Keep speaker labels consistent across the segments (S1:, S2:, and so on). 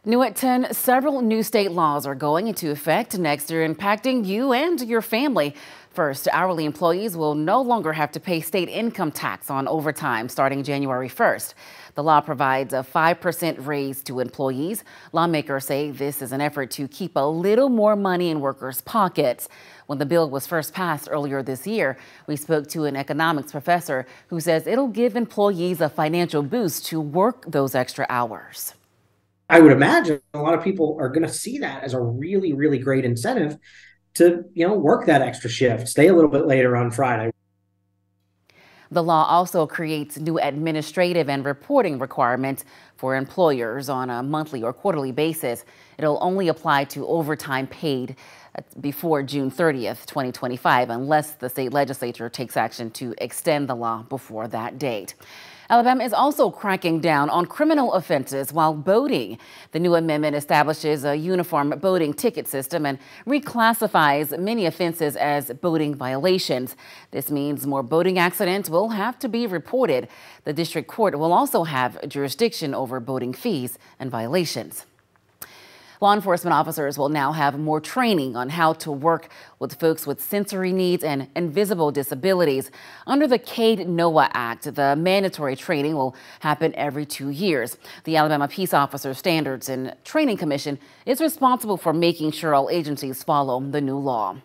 S1: New at 10, several new state laws are going into effect next year, impacting you and your family. First, hourly employees will no longer have to pay state income tax on overtime starting January 1st. The law provides a 5% raise to employees. Lawmakers say this is an effort to keep a little more money in workers' pockets. When the bill was first passed earlier this year, we spoke to an economics professor who says it'll give employees a financial boost to work those extra hours.
S2: I would imagine a lot of people are going to see that as a really, really great incentive to, work that extra shift, stay a little bit later on Friday.
S1: The law also creates new administrative and reporting requirements for employers on a monthly or quarterly basis. It'll only apply to overtime paid before June 30th, 2025, unless the state legislature takes action to extend the law before that date. Alabama is also cracking down on criminal offenses while boating. The new amendment establishes a uniform boating ticket system and reclassifies many offenses as boating violations. This means more boating accidents will have to be reported. The district court will also have jurisdiction over boating fees and violations. Law enforcement officers will now have more training on how to work with folks with sensory needs and invisible disabilities. Under the CADE-NOAA Act, the mandatory training will happen every 2 years. The Alabama Peace Officer Standards and Training Commission is responsible for making sure all agencies follow the new law.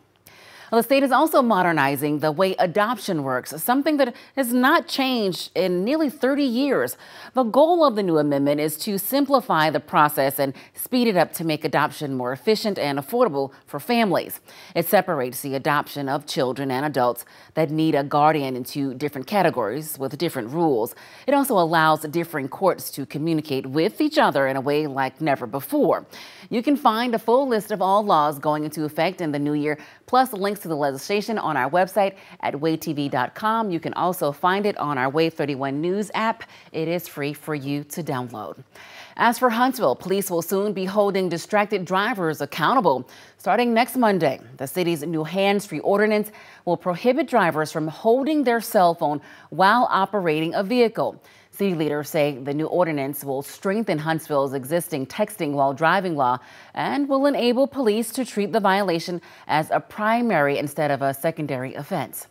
S1: Well, the state is also modernizing the way adoption works, something that has not changed in nearly 30 years. The goal of the new amendment is to simplify the process and speed it up to make adoption more efficient and affordable for families. It separates the adoption of children and adults that need a guardian into different categories with different rules. It also allows differing courts to communicate with each other in a way like never before. You can find a full list of all laws going into effect in the new year, plus links to the legislation on our website at wavetv.com. You can also find it on our Wave 31 News app. It is free for you to download. As for Huntsville, police will soon be holding distracted drivers accountable. Starting next Monday, the city's new hands-free ordinance will prohibit drivers from holding their cell phone while operating a vehicle. City leaders say the new ordinance will strengthen Huntsville's existing texting while driving law and will enable police to treat the violation as a primary instead of a secondary offense.